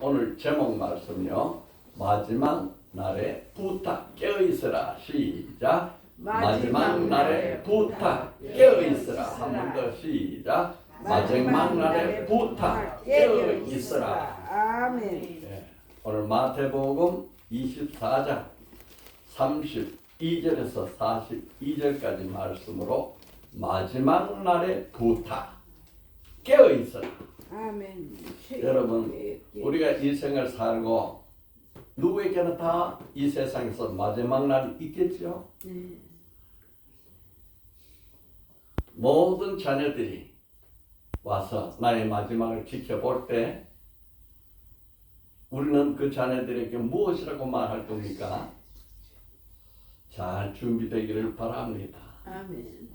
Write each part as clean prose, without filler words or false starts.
오늘 제목 말씀요. 마지막 날에 부탁 깨어있으라. 시작. 마지막 날에 부탁 깨어있으라. 한 번 더 시작. 마지막 날에 부탁 깨어있으라. 아멘. 네. 오늘 마태복음 24장 32절에서 42절까지 말씀으로 마지막 날에 부탁 깨어있어라. 아멘. 여러분, 우리가 이 생을 살고 누구에게나 다 이 세상에서 마지막 날이 있겠죠. 모든 자녀들이 와서 나의 마지막을 지켜볼 때 우리는 그 자녀들에게 무엇이라고 말할 겁니까? 잘 준비되기를 바랍니다. 아멘.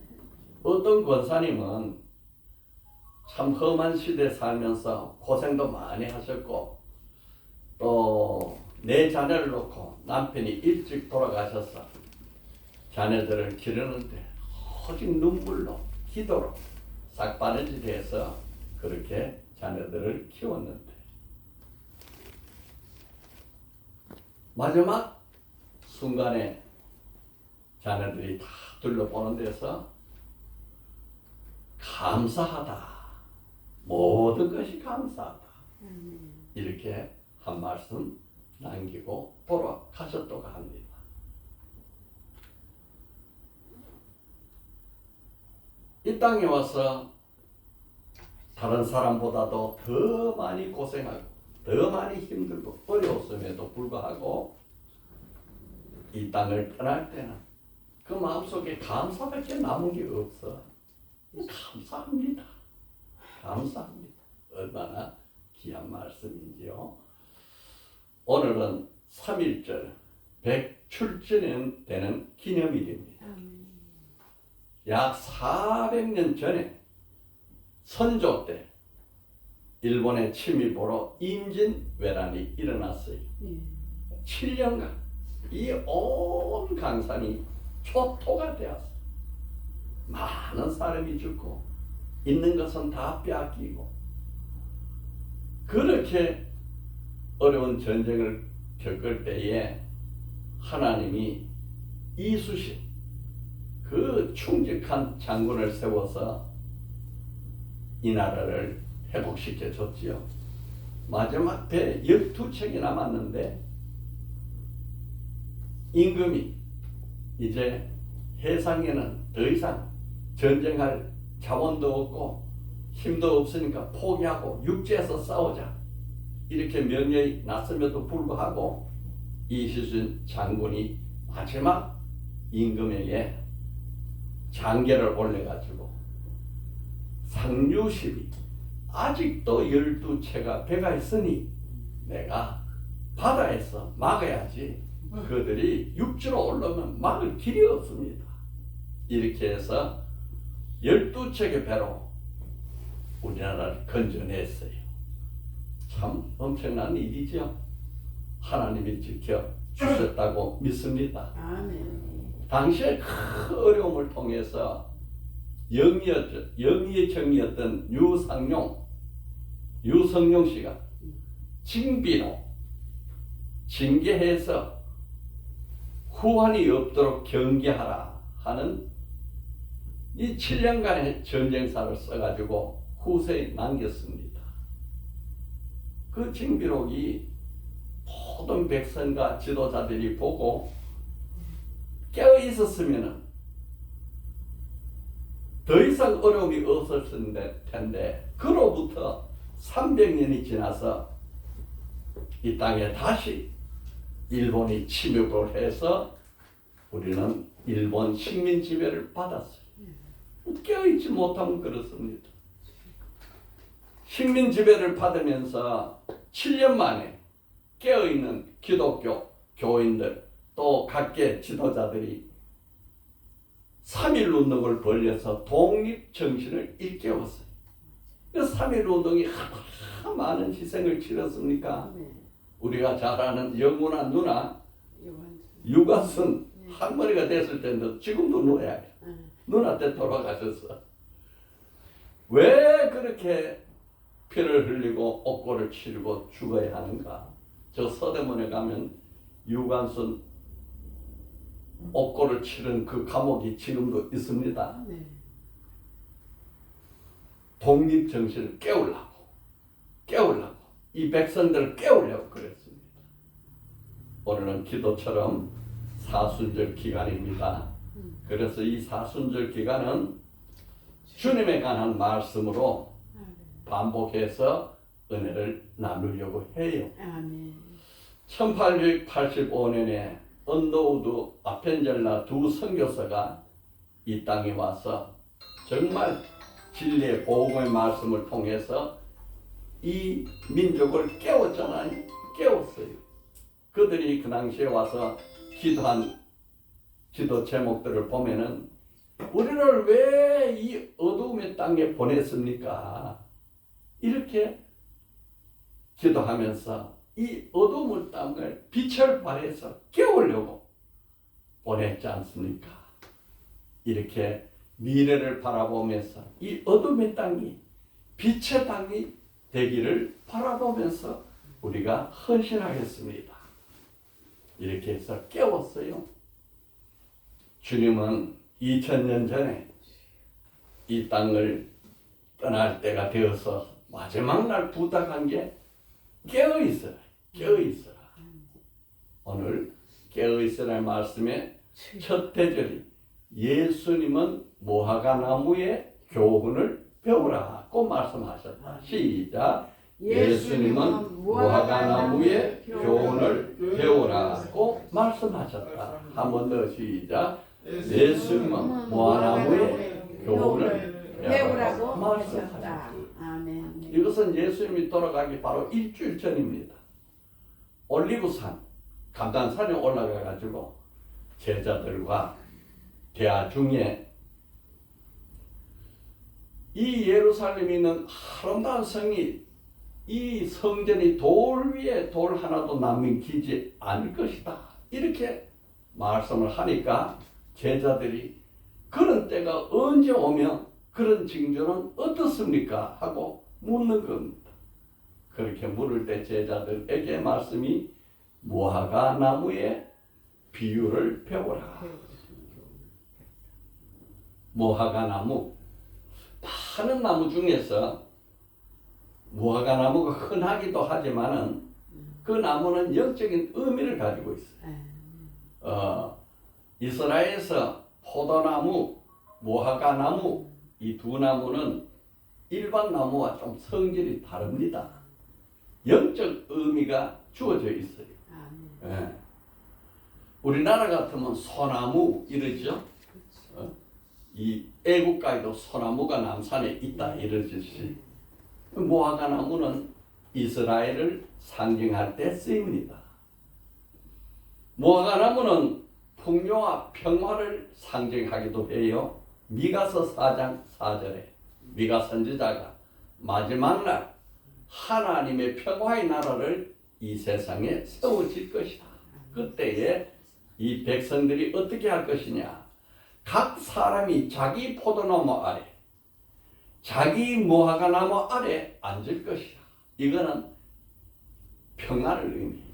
어떤 권사님은 참 험한 시대에 살면서 고생도 많이 하셨고 또 내 자녀를 놓고 남편이 일찍 돌아가셔서 자녀들을 기르는데 오직 눈물로 기도로 싹바느질해서 그렇게 자녀들을 키웠는데 마지막 순간에 자녀들이 다 둘러보는 데서 감사하다. 모든 것이 감사하다. 이렇게 한 말씀 남기고 돌아가셨다고 합니다. 이 땅에 와서 다른 사람보다도 더 많이 고생하고 더 많이 힘들고 어려웠음에도 불구하고 이 땅을 떠날 때는 그 마음속에 감사밖에 남은 게 없어. 감사합니다. 감사합니다. 얼마나 귀한 말씀인지요. 오늘은 3.1절 100출전 되는 기념일입니다. 약 400년 전에 선조 때 일본의 침입으로 임진왜란이 일어났어요. 7년간 이 온 강산이 초토가 되었어요. 많은 사람이 죽고 있는 것은 다 빼앗기고 그렇게 어려운 전쟁을 겪을 때에 하나님이 이쑤신 그 충직한 장군을 세워서 이 나라를 회복시켜 줬지요. 마지막 배 12척이 남았는데 임금이 이제 해상에는 더 이상 전쟁할 자원도 없고 힘도 없으니까 포기하고 육지에서 싸우자 이렇게 명령이 났음에도 불구하고 이쑤신 장군이 마지막 임금에게 장계를 올려가지고 상류십이 아직도 12채가 배가 있으니 내가 바다에서 막아야지 그들이 육지로 올라오면 막을 길이 없습니다. 이렇게 해서 12척의 배로 우리나라를 건져냈어요. 참 엄청난 일이죠. 하나님이 지켜 주셨다고 믿습니다. 아멘. 당시에 큰 어려움을 통해서 영의의 정이었던 유성룡 씨가 징비로 징계해서 후환이 없도록 경계하라 하는 이 7년간의 전쟁사를 써가지고 후세에 남겼습니다. 그 징비록이 모든 백성과 지도자들이 보고 깨어 있었으면 더 이상 어려움이 없었을 텐데 그로부터 300년이 지나서 이 땅에 다시 일본이 침입을 해서 우리는 일본 식민 지배를 받았어요. 깨어있지 못하면 그렇습니다. 식민 지배를 받으면서 7년 만에 깨어있는 기독교 교인들 또 각계 지도자들이 3.1운동을 벌여서 독립정신을 일깨웠어요. 그 3.1운동이 하나 많은 희생을 치렀습니까? 우리가 잘 아는 영훈아 누나 유관순 할머니가 됐을 때도 지금도 누나야. 누나 때 돌아가셨어. 왜 그렇게 피를 흘리고 옥고를 치르고 죽어야 하는가? 저 서대문에 가면 유관순 옥고를 치른 그 감옥이 지금도 있습니다. 네. 독립정신을 깨우려고 이 백성들을 깨우려고 그랬습니다. 오늘은 기도처럼 사순절 기간입니다. 그래서 이 사순절 기간은 주님에 관한 말씀으로 반복해서 은혜를 나누려고 해요. 아멘. 1885년에 언더우드 아펜젤라 두 선교사가 이 땅에 와서 정말 진리의 복음의 말씀을 통해서 이 민족을 깨웠잖아요. 깨웠어요. 그들이 그 당시에 와서 기도한 기도 제목들을 보면은 우리를 왜 이 어두움의 땅에 보냈습니까? 이렇게 기도하면서 이 어두움의 땅을 빛을 발해서 깨우려고 보냈지 않습니까? 이렇게 미래를 바라보면서 이 어둠의 땅이 빛의 땅이 되기를 바라보면서 우리가 헌신하겠습니다. 이렇게 해서 깨웠어요. 주님은 2000년 전에 이 땅을 떠날 때가 되어서 마지막 날 부탁한 게 깨어있어라. 깨어있어라. 오늘 깨어있으라의 말씀의 첫 대절이 예수님은 무화과 나무의 교훈을 배우라고 말씀하셨다. 시작. 예수님은 무화과 나무의 교훈을 배우라고 말씀하셨다. 한 번 더 시작. 예수님은 무화과나무의 교훈을 배우라고 말씀하셨다. 아멘. 이것은 예수님이 돌아가기 바로 일주일 전입니다. 올리브산, 감단산에 올라가 가지고 제자들과 대화 중에 이 예루살렘에 있는 아름다운 성이 이 성전이 돌 위에 돌 하나도 남기지 않을 것이다. 이렇게 말씀을 하니까 제자들이 그런 때가 언제 오면 그런 징조는 어떻습니까? 하고 묻는 겁니다. 그렇게 물을 때 제자들에게 말씀이 무화과 나무의 비유를 배우라. 무화과 나무, 많은 나무 중에서 무화과 나무가 흔하기도 하지만은 그 나무는 영적인 의미를 가지고 있어요. 이스라엘에서 포도나무, 무화과 나무 이 두 나무는 일반 나무와 좀 성질이 다릅니다. 영적 의미가 주어져 있어요. 예. 우리나라 같으면 소나무 이러죠. 이 애국가에도 소나무가 남산에 있다 이러듯이 무화과 나무는 이스라엘을 상징할 때 쓰입니다. 무화과 나무는 풍요와 평화를 상징하기도 해요. 미가서 4장 4절에 미가 선지자가 마지막 날 하나님의 평화의 나라를 이 세상에 세워질 것이다. 그때에 이 백성들이 어떻게 할 것이냐? 각 사람이 자기 포도나무 아래, 자기 무화과 나무 아래 앉을 것이다. 이거는 평화를 의미해요.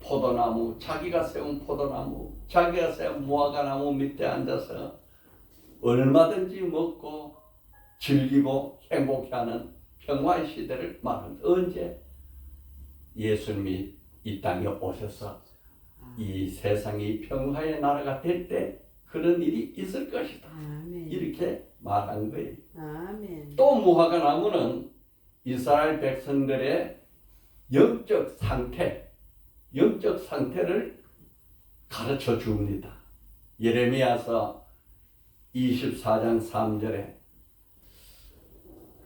포도나무, 자기가 세운 포도나무, 자기가 세운 무화과 나무 밑에 앉아서 얼마든지 먹고 즐기고 행복해하는 평화의 시대를 말합니다. 언제? 예수님이 이 땅에 오셔서 이 세상이 평화의 나라가 될 때 그런 일이 있을 것이다. 아멘. 이렇게 말한 거예요. 아멘. 또 무화과 나무는 이스라엘 백성들의 영적 상태를 가르쳐 줍니다. 예레미야서 24장 3절에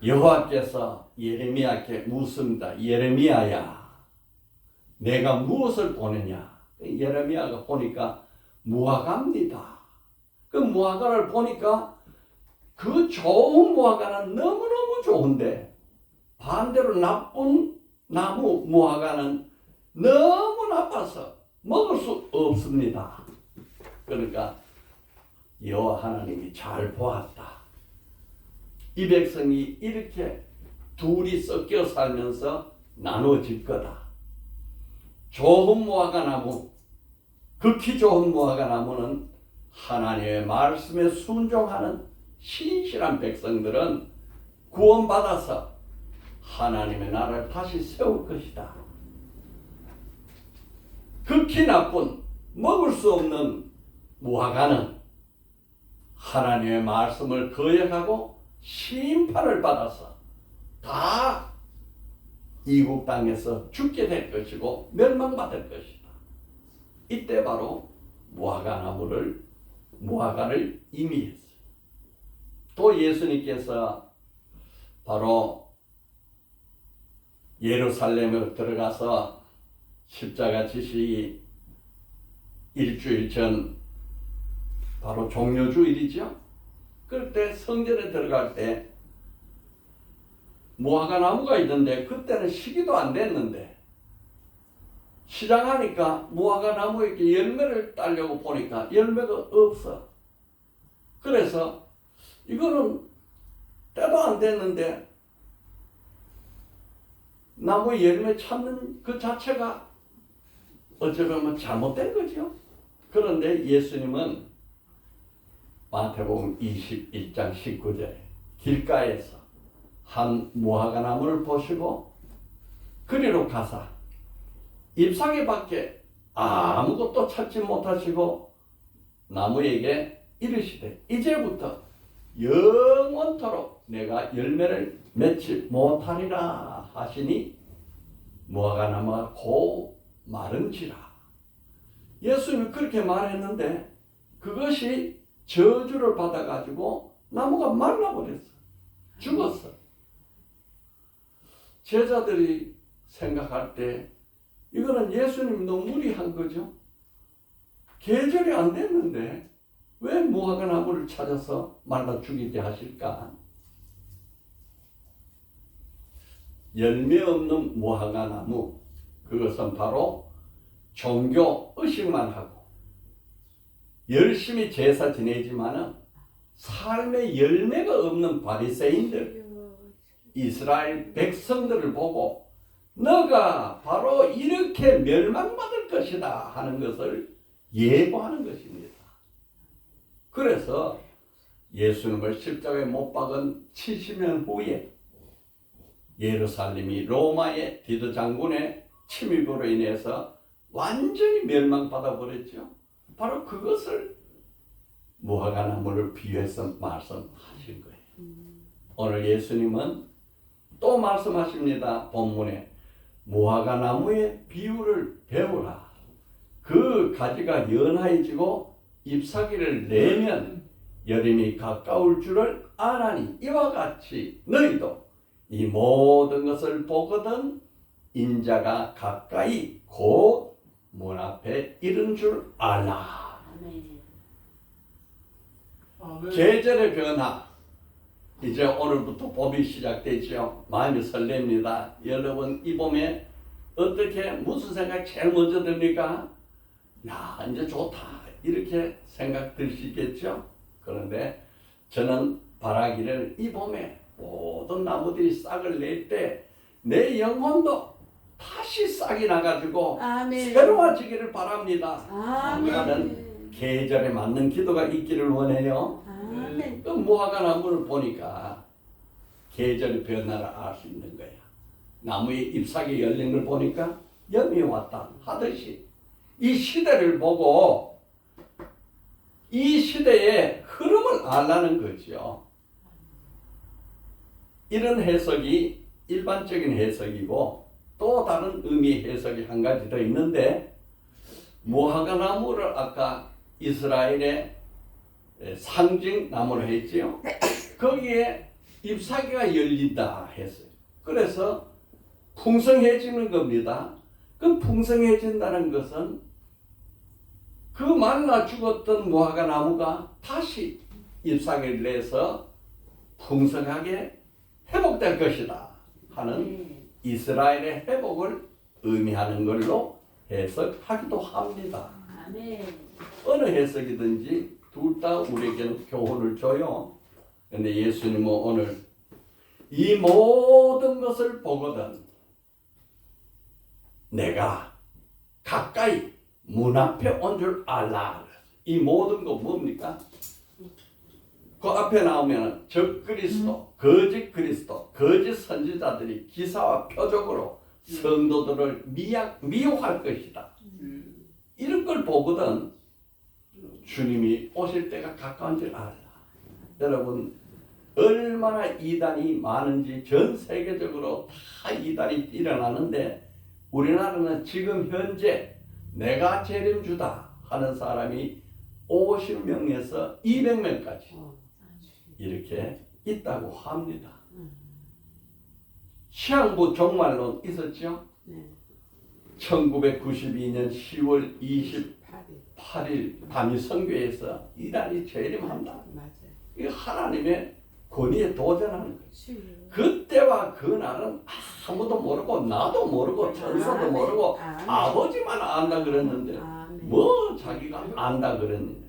여호와께서 예레미야께 묻습니다. 예레미야야, 내가 무엇을 보느냐? 예레미야가 보니까 무화과입니다. 그 무화과를 보니까 그 좋은 무화과는 너무너무 좋은데 반대로 나쁜 나무 무화과는 너무 나빠서 먹을 수 없습니다. 그러니까 여호와 하나님이 잘 보았다. 이 백성이 이렇게 둘이 섞여 살면서 나누어질 거다. 좋은 무화과 나무, 극히 좋은 무화과 나무는 하나님의 말씀에 순종하는 신실한 백성들은 구원받아서 하나님의 나라를 다시 세울 것이다. 극히 나쁜 먹을 수 없는 무화과는 하나님의 말씀을 거역하고 심판을 받아서 다 이국 땅에서 죽게 될 것이고 멸망받을 것이다. 이때 바로 무화과를 의미했어요. 또 예수님께서 바로 예루살렘으로 들어가서 십자가 지시 일주일 전 바로 종려주일이죠. 그럴 때 성전에 들어갈 때 무화과 나무가 있는데 그때는 시기도 안 됐는데 시장하니까 무화과 나무에 이렇게 열매를 따려고 보니까 열매가 없어. 그래서 이거는 때도 안 됐는데 나무에 열매 찾는 그 자체가 어찌 보면 잘못된 거죠. 그런데 예수님은 마태복음 21장 19절에 길가에서 한 무화과 나무를 보시고 그리로 가사 잎사귀 밖에 아무것도 찾지 못하시고 나무에게 이르시되 이제부터 영원토록 내가 열매를 맺지 못하리라 하시니 무화과 나무가 고 마른지라. 예수님이 그렇게 말했는데 그것이 저주를 받아가지고 나무가 말라버렸어. 죽었어. 제자들이 생각할 때 이거는 예수님이 너무 무리한 거죠. 계절이 안 됐는데 왜 무화과 나무를 찾아서 말라 죽이게 하실까? 열매 없는 무화과 나무, 그것은 바로 종교 의식만 하고 열심히 제사 지내지만은 삶의 열매가 없는 바리새인들, 이스라엘 백성들을 보고 너가 바로 이렇게 멸망받을 것이다 하는 것을 예고하는 것입니다. 그래서 예수님을 십자가에 못 박은 70년 후에 예루살렘이 로마의 디도 장군의 침입으로 인해서 완전히 멸망받아 버렸죠. 바로 그것을 무화과 나무를 비유해서 말씀하신 거예요. 오늘 예수님은 또 말씀하십니다. 본문에 무화과 나무의 비유를 배우라. 그 가지가 연하해지고 잎사귀를 내면 여름이 가까울 줄을 아나니 이와 같이 너희도 이 모든 것을 보거든 인자가 가까이 곧 문 앞에 이른 줄 알라. 계절의 변화. 이제 오늘부터 봄이 시작되죠. 마음이 설렙니다. 여러분 이 봄에 어떻게 무슨 생각 제일 먼저 듭니까? 야 이제 좋다 이렇게 생각 드시겠죠? 그런데 저는 바라기를 이 봄에 모든 나무들이 싹을 낼 때 내 영혼도 다시 싹이 나가지고 아멘. 새로워지기를 바랍니다. 아멘. 나는 계절에 맞는 기도가 있기를 원해요. 아멘. 그 무화과 나무를 보니까 계절의 변화를 알 수 있는 거야. 나무의 잎사귀 열린 걸 보니까 염이 왔다 하듯이 이 시대를 보고 이 시대의 흐름을 알라는 거죠. 이런 해석이 일반적인 해석이고 또 다른 의미 해석이 한 가지 더 있는데 무화과 나무를 아까 이스라엘의 상징 나무로 했지요. 거기에 잎사귀가 열린다 했어요. 그래서 풍성해지는 겁니다. 그 풍성해진다는 것은 그 말라 죽었던 무화과 나무가 다시 잎사귀를 내서 풍성하게 회복될 것이다 하는 이스라엘의 회복을 의미하는 걸로 해석하기도 합니다. 어느 해석이든지 둘 다 우리에게는 교훈을 줘요. 근데 예수님은 오늘 이 모든 것을 보거든 내가 가까이 문 앞에 온 줄 알라. 이 모든 거 뭡니까? 그 앞에 나오면 적그리스도, 거짓 그리스도, 거짓 선지자들이 기사와 표적으로 성도들을 미혹할 것이다. 이런 걸 보거든 주님이 오실 때가 가까운 줄 알라. 여러분 얼마나 이단이 많은지 전 세계적으로 다 이단이 일어나는데 우리나라는 지금 현재 내가 재림주다 하는 사람이 50명에서 200명까지 이렇게 있다고 합니다. 시한부 종말론 있었죠? 네. 1992년 10월 8일. 28일 밤이 성교에서 이단이 재림한다. 맞아요. 이 하나님의 권위에 도전하는 거예요. 주여. 그때와 그날은 아무도 모르고 나도 모르고 천사도 아멘. 모르고 아멘. 아버지만 안다 그랬는데 아멘. 뭐 자기가 안다 그랬느냐.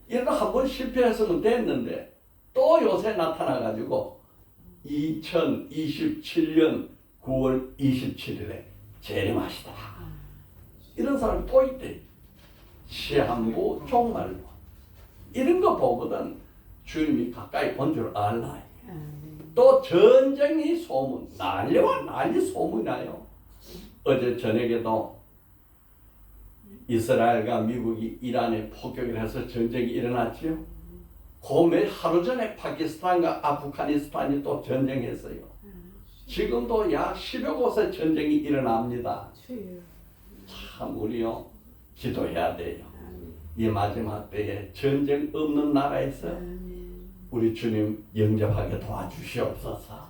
이러다 한번 실패했으면 됐는데 또 요새 나타나가지고 2027년 9월 27일에 재림하시다. 이런 사람이 또 있대. 시한부 종말론. 이런 거 보거든 주님이 가까이 온 줄 알라. 아멘. 또 전쟁이 소문, 난리와 난리 소문이 나요. 어제 저녁에도 이스라엘과 미국이 이란에 폭격을 해서 전쟁이 일어났지요. 그 하루 전에 파키스탄과 아프가니스탄이 또 전쟁했어요. 지금도 약 10여 곳에 전쟁이 일어납니다. 주여. 참 우리요 기도해야 돼요. 아멘. 이 마지막 때에 전쟁 없는 나라에서 아멘. 우리 주님 영접하게 도와주시옵소서.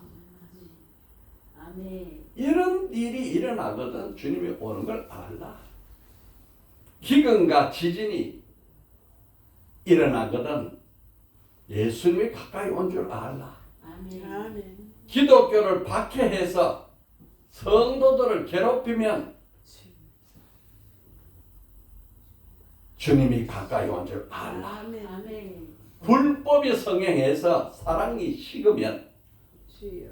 아멘. 이런 일이 일어나거든 주님이 오는 걸 알라. 기근과 지진이 일어나거든 예수님이 가까이 온 줄 알라. 아멘. 아멘. 기독교를 박해해서 성도들을 괴롭히면 주님이 가까이 온 줄 알라. 아멘. 아멘. 불법이 성행해서 사랑이 식으면 주여.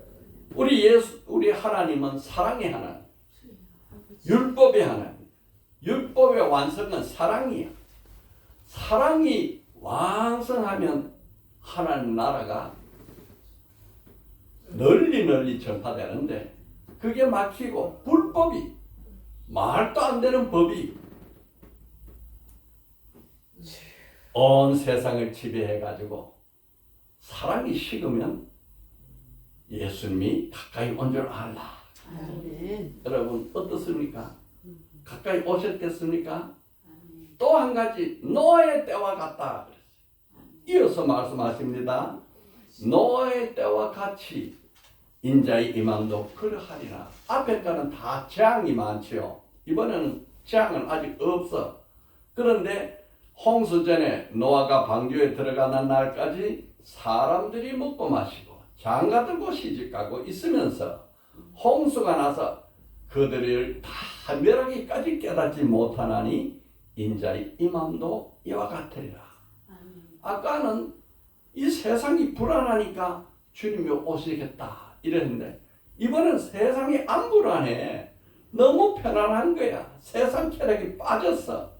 우리 하나님은 사랑의 하나님, 율법의 하나님. 율법의 완성은 사랑이야. 사랑이 왕성하면 하나님 나라가 널리 전파되는데 그게 막히고 불법이 말도 안 되는 법이 온 세상을 지배해가지고 사랑이 식으면 예수님이 가까이 온 줄 알라. 아멘. 여러분 어떻습니까? 가까이 오셨겠습니까? 아멘. 또 한 가지 노아의 때와 같다. 이어서 말씀하십니다. 노아의 때와 같이 인자의 임함도 그러하리라. 앞에 거는 다 재앙이 많지요. 이번에는 재앙은 아직 없어. 그런데 홍수 전에 노아가 방주에 들어가는 날까지 사람들이 먹고 마시고 장가들고 시집가고 있으면서 홍수가 나서 그들을 다 멸하기까지 깨닫지 못하나니 인자의 임함도 이와 같으리라. 아멘. 아까는 이 세상이 불안하니까 주님이 오시겠다 이랬는데 이번엔 세상이 안 불안해. 너무 편안한 거야. 세상 쾌락이 빠졌어.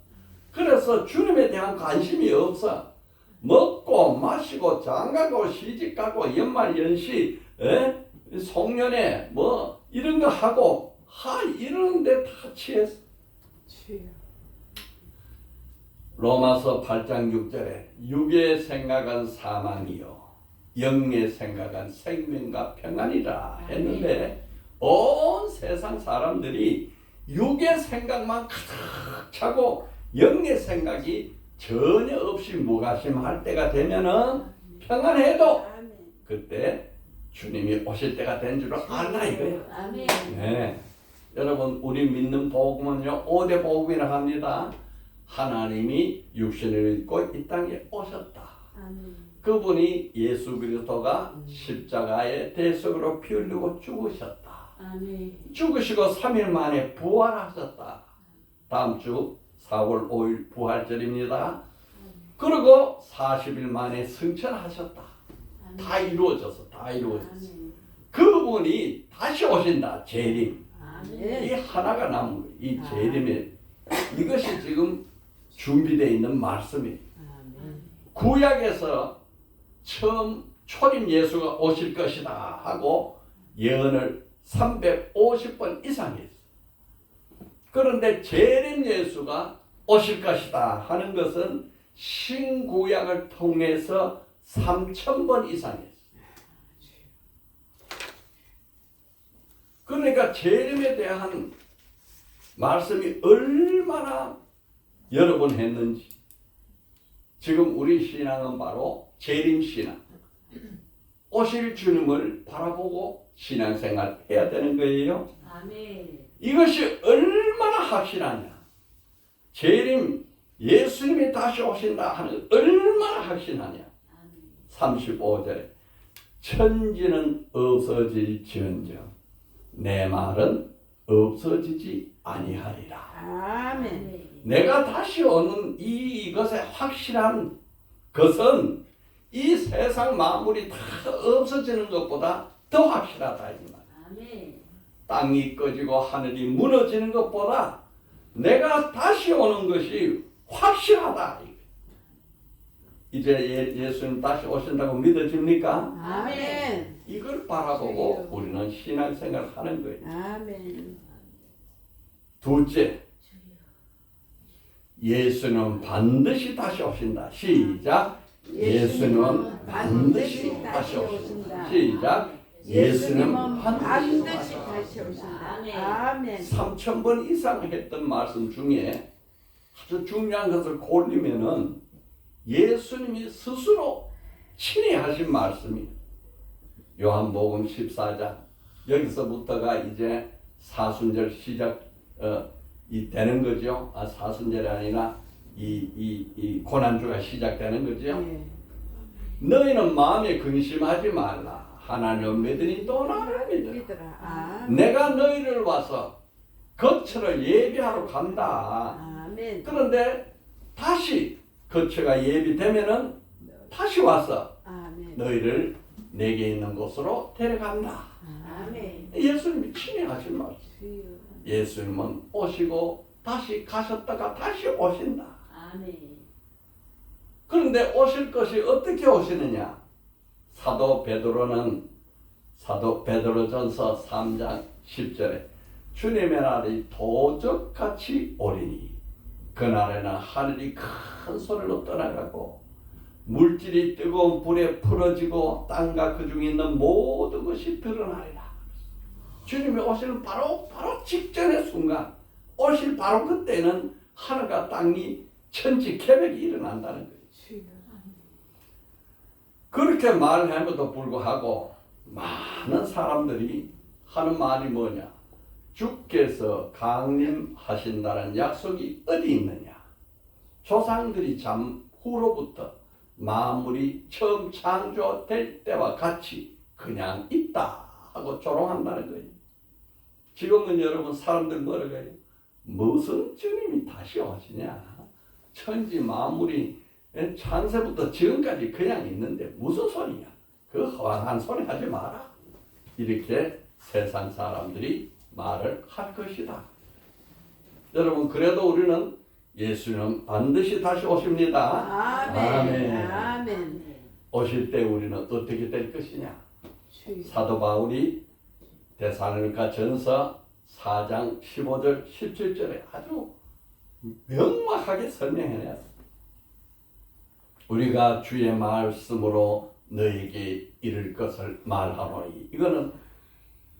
그래서 주님에 대한 관심이 없어. 먹고 마시고 장가고 시집가고 연말연시 송년회 뭐 이런 거 하고 이러는데 다 취했어. 주여. 로마서 8장 6절에 육의 생각은 사망이요 영의 생각은 생명과 평안이라 했는데 온 세상 사람들이 육의 생각만 가득 차고 영의 생각이 전혀 없이 무관심할 때가 되면은 평안해도 아멘. 그때 주님이 오실 때가 된 줄 알라 이거예요. 아멘. 네. 여러분 우리 믿는 복음은요 5대 복음이라 합니다. 하나님이 육신을 입고 이 땅에 오셨다. 아멘. 그분이 예수 그리스도가 십자가의 대속으로 피 흘리고 죽으셨다. 아멘. 죽으시고 3일 만에 부활하셨다. 다음 주 4월 5일 부활절입니다. 그리고 40일 만에 승천하셨다. 다 이루어졌어. 다 이루어졌어. 아멘. 그분이 다시 오신다. 재림. 이 아멘. 하나가 남은 거예요. 이 재림에 이것이 지금 준비되어 있는 말씀이에요. 아멘. 구약에서 처음 초림 예수가 오실 것이다 하고 예언을 350번 이상 했어요. 그런데 재림 예수가 오실 것이다 하는 것은 신구약을 통해서 3000번 이상 했어요. 그러니까 재림에 대한 말씀이 얼마나 여러 번 했는지. 지금 우리 신앙은 바로 재림신앙. 오실 주님을 바라보고 신앙생활 해야 되는 거예요. 아멘. 이것이 얼마나 확실하냐. 재림, 예수님이 다시 오신다 하는 얼마나 확신하냐. 아멘. 35절에 천지는 없어질지언정 내 말은 없어지지 아니하리라. 아멘. 내가 다시 오는 이것의 확실한 것은 이 세상 만물이 다 없어지는 것보다 더 확실하다 이 말. 아멘. 땅이 꺼지고 하늘이 무너지는 것보다 내가 다시 오는 것이 확실하다. 이제 예수님 다시 오신다고 믿어집니까? 아멘. 이걸 바라보고 우리는 신앙생활을 하는 거예요. 아멘. 둘째, 예수님은 반드시 다시 오신다. 시작. 예수님은 반드시 다시 오신다. 시작. 예수님은 반드시 다시 오신다. 아멘. 아멘. 3000번 이상 했던 말씀 중에 아주 중요한 것을 고르면은 예수님이 스스로 친히 하신 말씀이 요한복음 14장 여기서부터가 이제 사순절 시작 이 되는 거죠. 사순절이 아니라 이 고난주가 시작되는 거죠. 네. 너희는 마음에 근심하지 말라. 하나님을 믿으니 또 나를 믿으라. 믿으라. 아멘. 내가 너희를 와서 거처를 예비하러 간다. 아멘. 그런데 다시 거처가 예비되면은 다시 와서 아멘. 너희를 내게 있는 곳으로 데려간다. 아멘. 예수님이 친히 하신 말씀. 주여. 예수님은 오시고 다시 가셨다가 다시 오신다. 아멘. 그런데 오실 것이 어떻게 오시느냐? 사도 베드로전서 3장 10절에 주님의 날이 도적같이 오리니 그날에는 하늘이 큰 소리로 떠나가고 물질이 뜨거운 불에 풀어지고 땅과 그 중에 있는 모든 것이 드러나리라. 주님이 오시는 바로 직전의 순간, 오실 바로 그때는 하늘과 땅이 천지 개벽이 일어난다는 거예요. 주여. 그렇게 말함에도 불구하고 많은 사람들이 하는 말이 뭐냐? 주께서 강림하신다는 약속이 어디 있느냐? 조상들이 잠 후로부터 만물이 처음 창조될 때와 같이 그냥 있다 하고 조롱한다는 거예요. 지금은 여러분 사람들 뭐라고 해요? 무슨 주님이 다시 오시냐? 천지 만물이 창세부터 지금까지 그냥 있는데 무슨 소리냐? 그 허황한 소리 하지 마라. 이렇게 세상 사람들이 말을 할 것이다. 여러분 그래도 우리는 예수는 반드시 다시 오십니다. 아멘. 아멘. 아멘. 오실 때 우리는 어떻게 될 것이냐? 주여. 사도 바울이 데살로니가 전서 4장 15절 17절에 아주 명확하게 설명해냈습니다. 우리가 주의 말씀으로 너에게 이를 것을 말하노니 이거는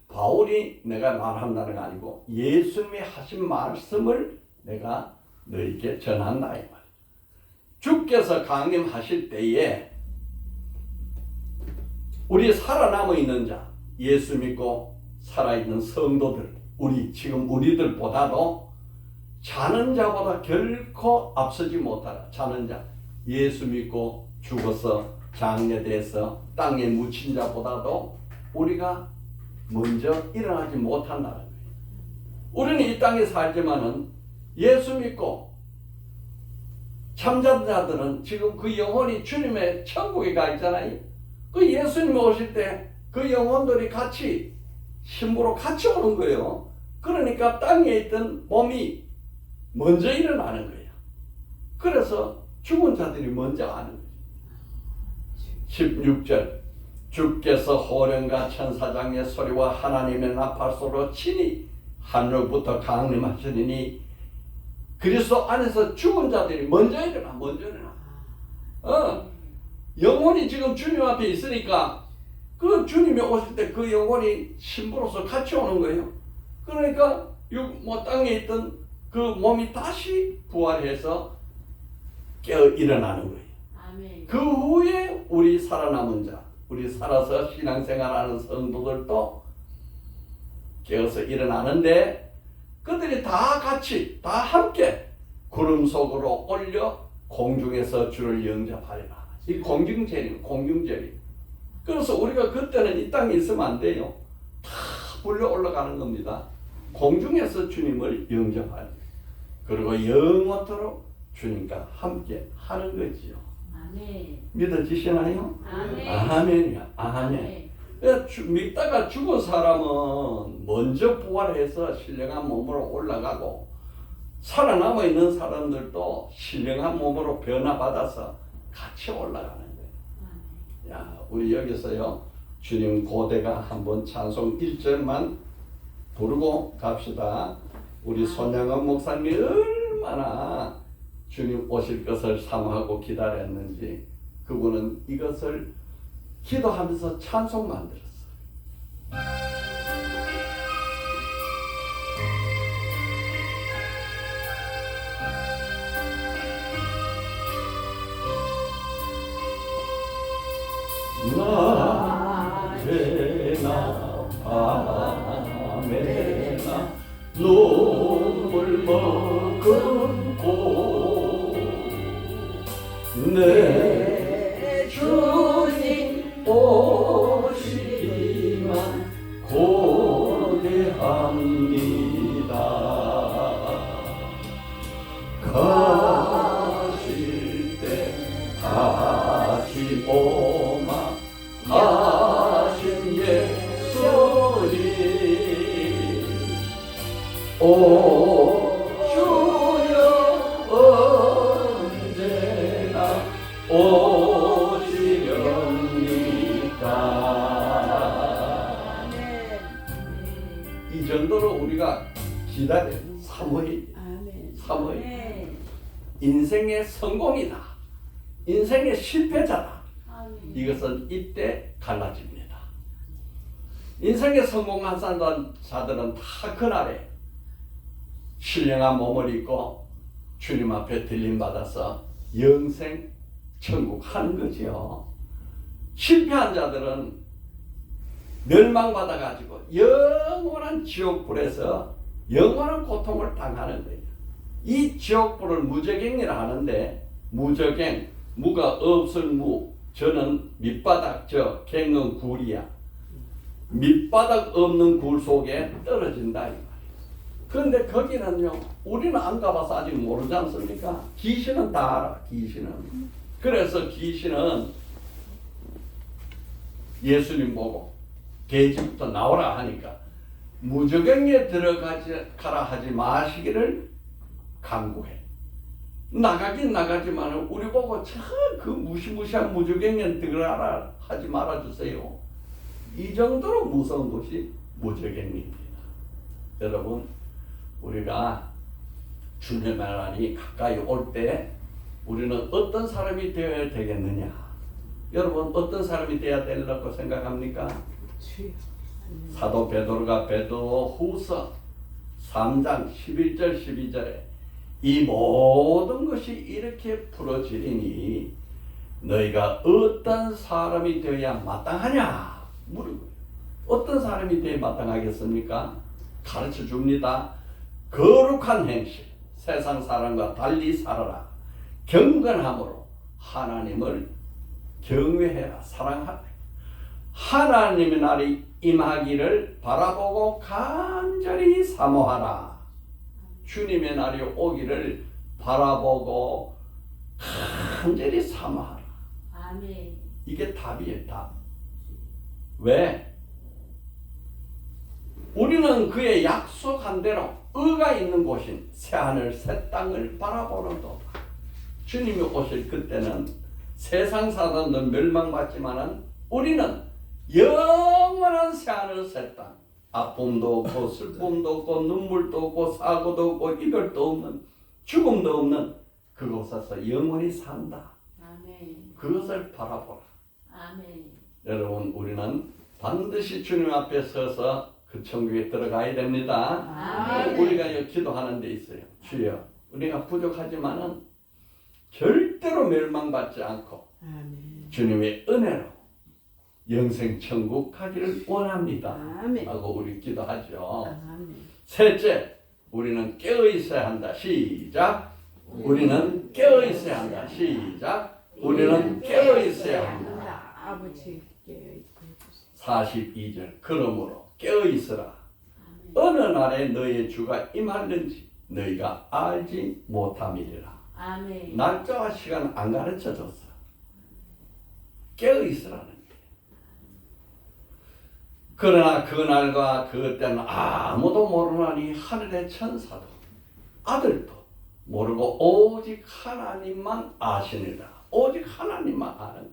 바울이 내가 말한다는 게 아니고 예수님이 하신 말씀을 내가 너에게 전한다 이 말이에요. 주께서 강림하실 때에 우리 살아남아 있는 자, 예수 믿고 살아있는 성도들, 지금 우리들보다도 자는 자보다 결코 앞서지 못하라. 자는 자, 예수 믿고 죽어서 장례돼서 땅에 묻힌 자보다도 우리가 먼저 일어나지 못한다는 거예요. 우리는 이 땅에 살지만은 예수 믿고 참자는 자들은 지금 그 영혼이 주님의 천국에 가 있잖아요. 그 예수님 오실 때 그 영혼들이 같이 신부로 같이 오는 거예요. 그러니까 땅에 있던 몸이 먼저 일어나는 거예요. 그래서 죽은 자들이 먼저 아는 거예요. 16절 주께서 호령과 천사장의 소리와 하나님의 나팔소로 친히 하늘부터 강림하시니 그리스도 안에서 죽은 자들이 먼저 일어나. 영혼이 지금 주님 앞에 있으니까 그 주님이 오실 때 그 영혼이 신부로서 같이 오는 거예요. 그러니까 땅에 있던 그 몸이 다시 부활해서 깨어 일어나는 거예요. 아멘. 그 후에 우리 살아남은 자, 우리 살아서 신앙생활하는 성도들도 깨어서 일어나는데 그들이 다 같이 다 함께 구름 속으로 올려 공중에서 주를 영접하리라. 이 공중제리. 그래서 우리가 그때는 이 땅에 있으면 안 돼요. 다 불려 올라가는 겁니다. 공중에서 주님을 영접하는. 그리고 영원토록 주님과 함께 하는 거지요. 아멘. 믿어지시나요? 아멘. 아멘이야. 아멘. 믿다가 죽은 사람은 먼저 부활해서 신령한 몸으로 올라가고 살아남아 있는 사람들도 신령한 몸으로 변화받아서 같이 올라가는 거예요. 야, 우리 여기서요 주님 고대가 한번 찬송 1절만 부르고 갑시다. 우리 손양원 목사님이 얼마나 주님 오실 것을 사모하고 기다렸는지 그분은 이것을 기도하면서 찬송 만들었어요. 낮에나 밤에나 눈물 머금고 내 주님 오시기만 고대합니다. 가실 때 다시 오마 하신 예수님 오 주여 언제나 오시렵니까. 이 정도로 우리가 기다려요. 사모이 아멘. 인생의 성공이다, 인생의 실패자다, 아멘. 이것은 이때 갈라집니다. 인생의 성공한 자들은 다 그날에 신령한 몸을 입고 주님 앞에 들림받아서 영생 천국 하는 거지요. 실패한 자들은 멸망받아 가지고 영원한 지옥불에서 영원한 고통을 당하는 거예요. 이 지옥불을 무저갱이라 하는데, 무저갱, 무가 없을 무, 저는 밑바닥, 저 갱은 굴이야. 밑바닥 없는 굴 속에 떨어진다 이 말이에요. 그런데 거기는요, 우리는 안 가봐서 아직 모르지 않습니까? 귀신은 다 알아, 귀신은. 그래서 귀신은 예수님 보고 계집부터 나오라 하니까 무저갱에 들어가라 하지 마시기를 강구해. 나가긴 나가지만 우리 보고 참 그 무시무시한 무저갱에 들어가라 하지 말아주세요. 이 정도로 무서운 것이 무저갱입니다. 여러분, 우리가 주님의 날이 가까이 올 때 우리는 어떤 사람이 되어야 되겠느냐? 여러분, 어떤 사람이 되어야 되려고 생각합니까? 사도 베드로가 베드로후서 3장 11절 12절에 이 모든 것이 이렇게 풀어지리니 너희가 어떤 사람이 되어야 마땅하냐 물은 거예요. 어떤 사람이 되어야 마땅하겠습니까? 가르쳐 줍니다. 거룩한 행실, 세상 사람과 달리 살아라. 경건함으로 하나님을 경외해라, 사랑하라. 하나님의 날이 임하기를 바라보고 간절히 사모하라. 주님의 날이 오기를 바라보고 간절히 사모하라. 아멘. 이게 답이에요, 답. 왜? 우리는 그의 약속한 대로 의가 있는 곳인 새하늘 새 땅을 바라보는도다. 주님이 오실 그때는 세상 사람들은 멸망받지만은 우리는 영원한 새하늘 새 땅, 아픔도 없고 슬픔도 없고 눈물도 없고 사고도 없고 이별도 없는 죽음도 없는 그곳에서 영원히 산다. 아멘. 그것을 바라보라. 아멘. 여러분, 우리는 반드시 주님 앞에 서서 그 천국에 들어가야 됩니다. 아멘. 우리가 여기 기도하는 데 있어요. 주여, 우리가 부족하지만은 절대로 멸망받지 않고 아멘. 주님의 은혜로 영생 천국 가기를 원합니다. 아멘. 하고 우리 기도하죠. 아멘. 셋째, 우리는 깨어 있어야 한다. 시작. 우리는 깨어 있어야 한다. 시작. 우리는 깨어 있어야 한다. 아버지 깨어 있게 해주세요. 42절. 그러므로 깨어 있으라. 어느 날에 너의 주가 임하는지 너희가 알지 못함이리라. 아멘. 날짜와 시간 안 가르쳐 줬어. 깨어 있으라는 게. 그러나 그날과 그때는 아무도 모르나니 하늘의 천사도 아들도 모르고 오직 하나님만 아시니라. 오직 하나님만 아는 거예요.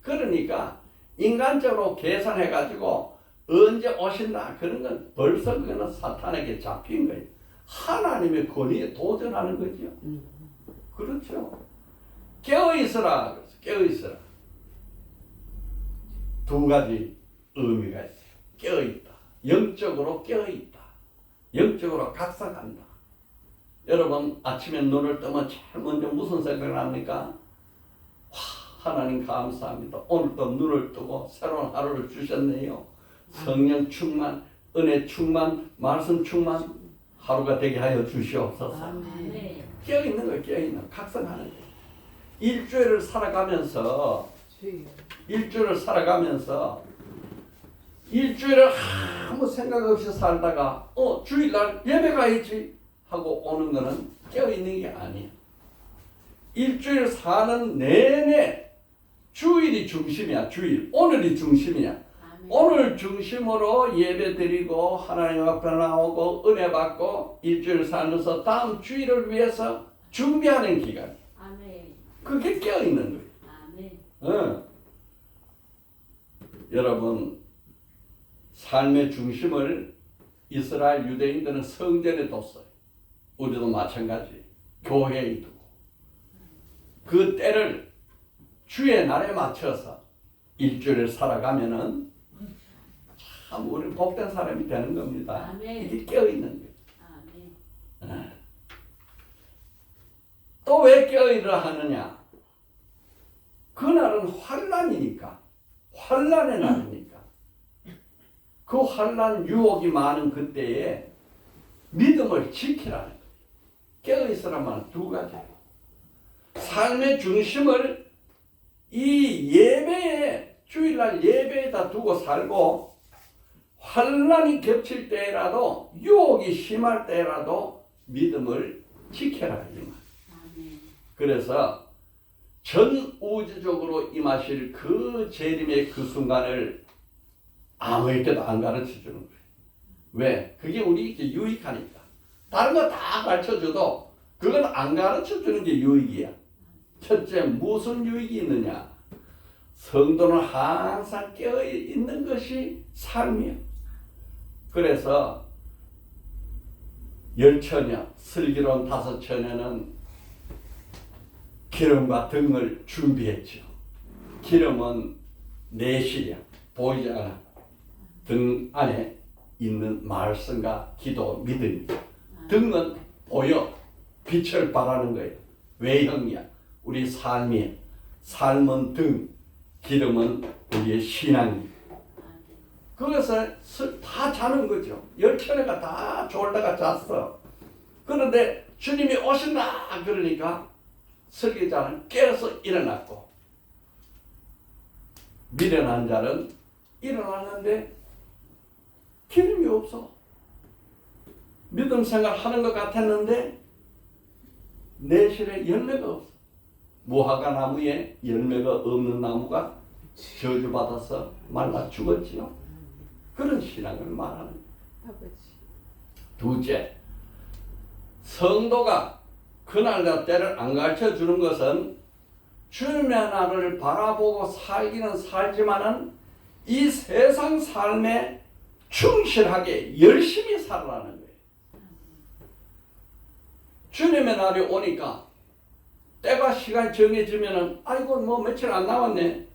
그러니까 인간적으로 계산해가지고 언제 오신다 그런 건 벌써 그거는 사탄에게 잡힌 거예요. 하나님의 권위에 도전하는 거죠. 그렇죠. 깨어있으라. 그래서 깨어있으라. 두 가지 의미가 있어요. 깨어있다. 영적으로 깨어있다. 영적으로 각성한다. 여러분, 아침에 눈을 뜨면 제일 먼저 무슨 생각을 합니까? 하나님 감사합니다. 오늘도 눈을 뜨고 새로운 하루를 주셨네요. 성령 충만, 은혜 충만, 말씀 충만 하루가 되게 하여 주시옵소서. 아멘. 깨어있는 거예요. 깨어있는 각성하는 거예요. 일주일을 살아가면서 일주일을 아무 생각 없이 살다가 주일날 예배 가야지 하고 오는 거는 깨어있는 게 아니에요. 일주일 사는 내내 주일이 중심이야. 주일. 오늘이 중심이야. 아멘. 오늘 중심으로 예배 드리고 하나님 앞에 나오고 은혜 받고 일주일 살면서 다음 주일을 위해서 준비하는 기간. 아멘. 그게 깨어있는 거예요. 아멘. 여러분, 삶의 중심을 이스라엘 유대인들은 성전에 뒀어요. 우리도 마찬가지. 교회에 두고. 그 때를 주의 날에 맞춰서 일주일을 살아가면은 참 우리 복된 사람이 되는 겁니다. 아멘. 이게 깨어있는 거예요. 아멘. 또 왜 깨어있으라 하느냐? 그날은 환란이니까. 환란의 날이니까. 그 환란 유혹이 많은 그때에 믿음을 지키라는 거예요. 깨어있으라면 두 가지예요. 삶의 중심을 이 예배에, 주일날 예배에다 두고 살고 환란이 겹칠 때라도 유혹이 심할 때라도 믿음을 지켜라 이 말. 아멘. 그래서 전 우주적으로 임하실 그 재림의 그 순간을 아무에게도 안 가르쳐 주는 거예요. 왜? 그게 우리에게 유익하니까. 다른 거 다 가르쳐 줘도 그건 안 가르쳐 주는 게 유익이야. 첫째, 무슨 유익이 있느냐? 성도는 항상 깨어 있는 것이 삶이야. 그래서 열처녀, 슬기로운 다섯 처녀는 기름과 등을 준비했죠. 기름은 내실이야. 보이지 않아. 등 안에 있는 말씀과 기도, 믿음이야. 등은 보여. 빛을 발하는 거예요. 외형이야. 우리 삶이야. 삶은 등, 기름은 우리의 신앙이야. 그것을 다 자는 거죠. 열처녀가 다 졸다가 잤어. 그런데 주님이 오신다 그러니까 설계자는 깨어서 일어났고 미련한 자는 일어났는데 기름이 없어. 믿음 생활하는 것 같았는데 내실에 열매가 없어. 무화과 나무에 열매가 없는 나무가 저주받아서 말라 죽었지요. 그런 신앙을 말하는 거예요. 아버지. 둘째, 성도가 그날과 때를 안 가르쳐 주는 것은 주님의 나라를 바라보고 살기는 살지만은 이 세상 삶에 충실하게 열심히 살라는 거예요. 주님의 날이 오니까 때가 시간이 정해지면은 아이고 뭐 며칠 안 남았네.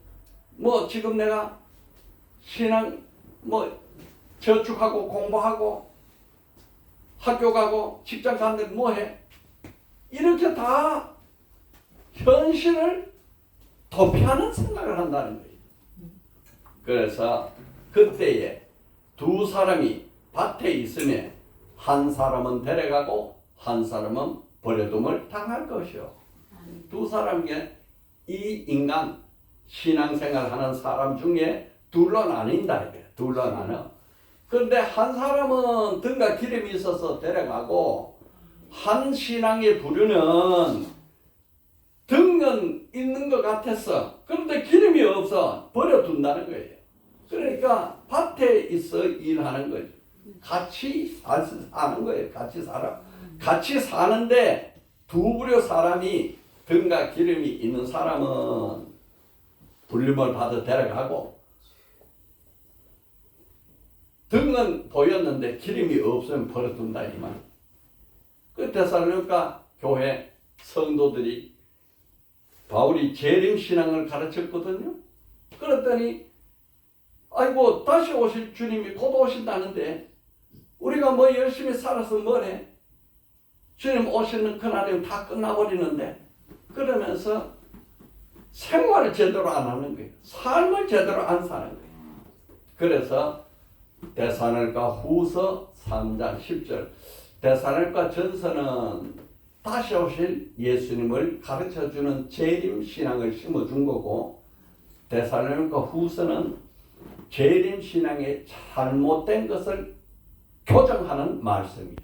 뭐 지금 내가 신앙 뭐 저축하고 공부하고 학교 가고 직장 가는데 뭐해? 이렇게 다 현실을 도피하는 생각을 한다는 거예요. 그래서 그때에 두 사람이 밭에 있으면 한 사람은 데려가고 한 사람은 버려둠을 당할 것이요. 두 사람에게 이 인간 신앙생활 하는 사람 중에 둘로 나뉜다 이게. 둘로 나눠. 그런데 한 사람은 등과 기름이 있어서 데려가고 한 신앙의 부류는 등은 있는 것 같았어. 그런데 기름이 없어 버려둔다는 거예요. 그러니까 밭에 있어 일하는 거죠. 같이 사는 거예요. 같이 살아. 같이 사는데 두 부류 사람이 등과 기름이 있는 사람은 불림을 받아 데려가고 등은 보였는데 기름이 없으면 버려둔다 이 말. 그 데살로니가 교회 성도들이 바울이 재림 신앙을 가르쳤거든요. 그랬더니 아이고 다시 오실 주님이 곧 오신다는데 우리가 뭐 열심히 살아서 뭐래? 주님 오시는 그날이면 다 끝나버리는데 그러면서 생활을 제대로 안 하는 거예요. 삶을 제대로 안 사는 거예요. 그래서 데살로니가 후서 3장 10절 데살로니가 전서는 다시 오실 예수님을 가르쳐주는 재림 신앙을 심어준 거고 데살로니가 후서는 재림 신앙의 잘못된 것을 교정하는 말씀이에요.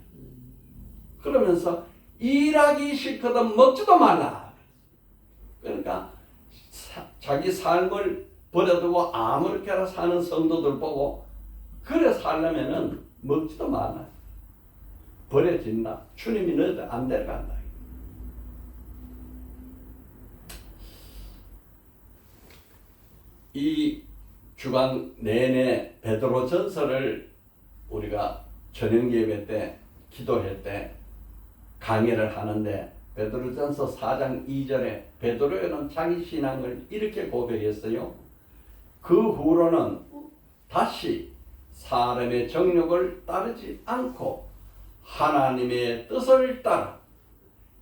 그러면서 일하기 싫거든 먹지도 말라. 그러니까 자기 삶을 버려두고 아무렇게나 사는 성도들 보고 그래 살려면은 먹지도 말라. 버려진다. 주님이 너희들 안 데려간다. 이 주간 내내 베드로 전서를 우리가 저녁 예배 때 기도할 때 강의를 하는데 베드로 전서 4장 2절에 베드로는 자기 신앙을 이렇게 고백했어요. 그 후로는 다시 사람의 정욕을 따르지 않고 하나님의 뜻을 따라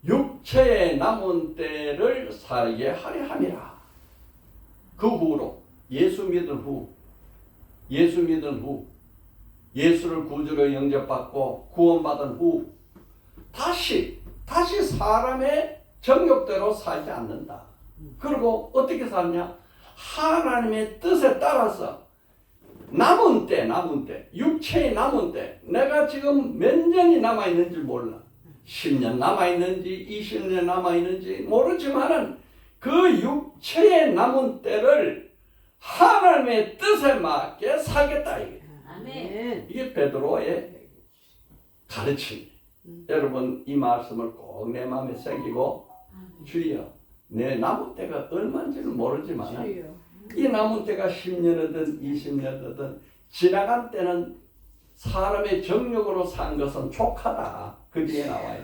육체의 남은 때를 살게 하려 함이라. 그 후로 예수 믿은 후 예수를 구주로 영접받고 구원받은 후 다시 사람의 정욕대로 살지 않는다. 그리고 어떻게 살냐? 하나님의 뜻에 따라서 남은 때 육체의 남은 때 내가 지금 몇 년이 남아있는지 몰라. 10년 남아있는지 20년 남아있는지 모르지만은 그 육체의 남은 때를 하나님의 뜻에 맞게 살겠다 이게. 아멘. 이게 베드로의 가르침이에요. 여러분 이 말씀을 꼭 내 마음에 새기고 주여 내 남은 때가 얼마인지는 모르지만 주여. 이 남은 때가 10년이든 20년이든 지나간 때는 사람의 정욕으로 산 것은 족하다. 그 뒤에 나와요.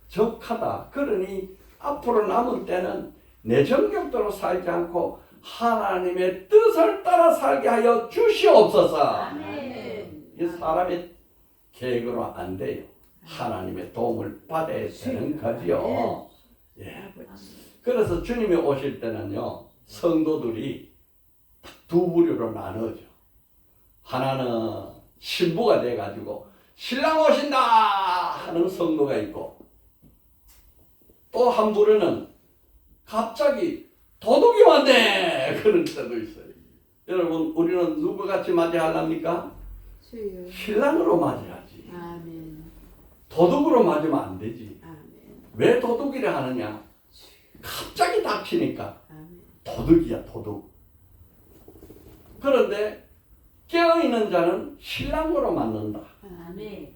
족하다. 그러니 앞으로 남은 때는 내 정욕대로 살지 않고 하나님의 뜻을 따라 살게 하여 주시옵소서. 아멘. 이 사람의 계획으로 안 돼요. 하나님의 도움을 받아야 되는 거지요. 예. 그래서 주님이 오실 때는요, 성도들이 두 부류로 나눠져. 하나는 신부가 돼가지고 신랑 오신다 하는 성도가 있고, 또 한 부류는 갑자기 도둑이 왔네 그런 때도 있어요. 여러분 우리는 누구 같이 맞이하랍니까? 주여. 신랑으로 맞이하지. 아멘. 도둑으로 맞으면 안 되지. 아멘. 왜 도둑이라 하느냐? 갑자기 닥치니까 아멘. 도둑이야 도둑. 그런데 깨어있는 자는 신랑으로 맞는다. 아멘.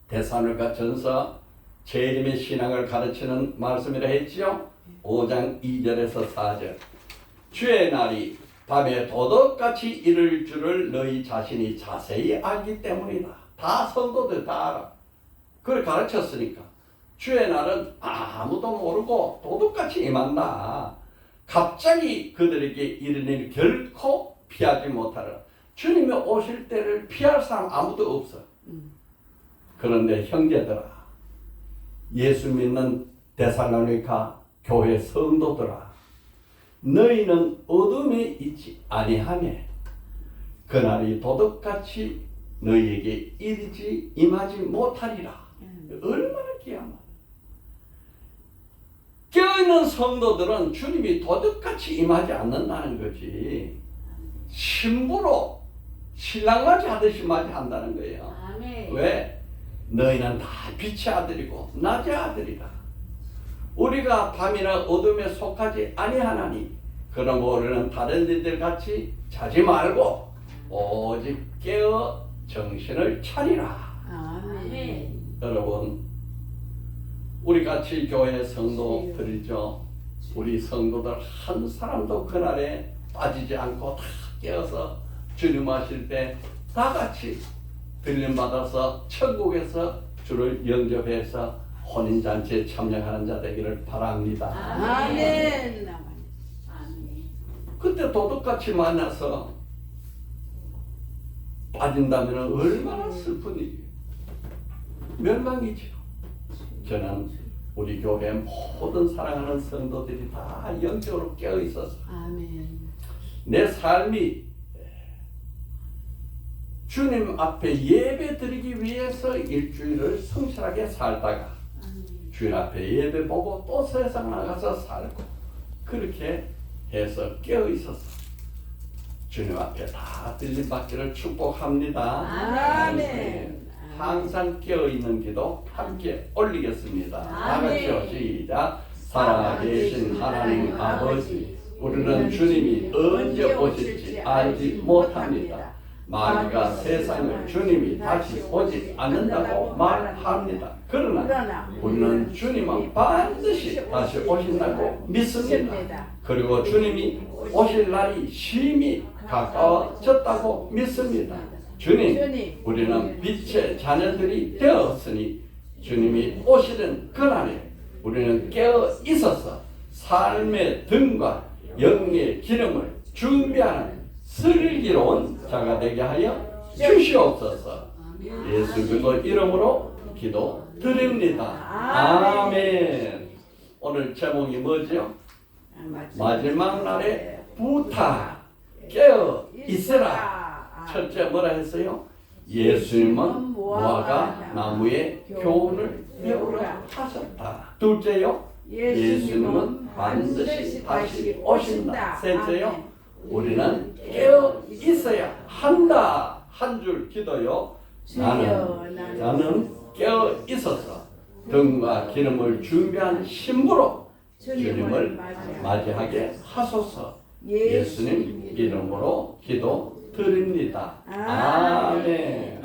데살로니가 전서 재림의 신앙을 가르치는 말씀이라 했지요. 5장 2절에서 4절. 주의 날이 밤에 도덕같이 이를 줄을 너희 자신이 자세히 알기 때문이다. 다 성도들 다 알아. 그걸 가르쳤으니까. 주의 날은 아무도 모르고 도둑같이 임한다. 갑자기 그들에게 이르는 일 결코 피하지 못하라. 주님이 오실 때를 피할 사람 아무도 없어. 그런데 형제들아, 예수 믿는 데살로니가 교회 성도들아, 너희는 어둠에 있지 아니하매 그날이 도둑같이 너희에게 이르지 임하지 못하리라. 얼마나 귀하마. 깨어있는 성도들은 주님이 도둑같이 임하지 않는다는 거지. 신부로 신랑맞이 하듯이 맞이한다는 거예요. 아멘. 왜? 너희는 다 빛의 아들이고 낮의 아들이다. 우리가 밤이나 어둠에 속하지 아니하나니 그러므로 우리는 다른 이들 같이 자지 말고 오직 깨어 정신을 차리라. 아멘. 여러분, 우리 같이 교회 성도들이죠. 우리 성도들 한 사람도 그날에 빠지지 않고 다 깨어서 주님 하실 때 다 같이 들림 받아서 천국에서 주를 영접해서 혼인잔치에 참여하는 자 되기를 바랍니다. 아멘. 아멘. 그때 도둑같이 만나서 빠진다면 얼마나 슬픈 일이에요. 멸망이죠. 저는 우리 교회 모든 사랑하는 성도들이 다 영적으로 깨어 있어서 아멘. 내 삶이 주님 앞에 예배 드리기 위해서 일주일을 성실하게 살다가 주님 앞에 예배 보고 또 세상 나가서 살고 그렇게 해서 깨어 있어서 주님 앞에 다 들림 받기를 축복합니다. 아멘. 항상 깨어 있는 기도 함께 올리겠습니다. 다 아멘. 같이요. 시작. 살아계신 하나님 아버지, 우리는 주님이 언제 오실지 알지 못합니다. 마귀가 세상을 주님이 다시 오지 않는다고 말합니다. 그러나 우리는 주님은 반드시 다시 오신다고 믿습니다. 그리고 주님이 오실 날이 심히 가까워졌다고 믿습니다. 주님, 우리는 빛의 자녀들이 되었으니 주님이 오시는 그날에 우리는 깨어 있어서 삶의 등과 영의 기름을 준비하는 슬기로운 자가 되게 하여 주시옵소서. 예수 그리스도 이름으로 기도드립니다. 아멘. 오늘 제목이 뭐죠? 마지막 날에 부탁 깨어 있으라. 첫째 뭐라 했어요? 예수님은 무화과 나무의 교훈을 배우라 하셨다. 둘째요? 예수님은 반드시 다시 오신다. 셋째요? 우리는 깨어 있어야 한다. 한 줄 기도요. 나는 깨어 있어서 등과 기름을 준비한 신부로 주님을 맞이하게 하소서. 예수님 이름으로 기도드립니다. 아멘.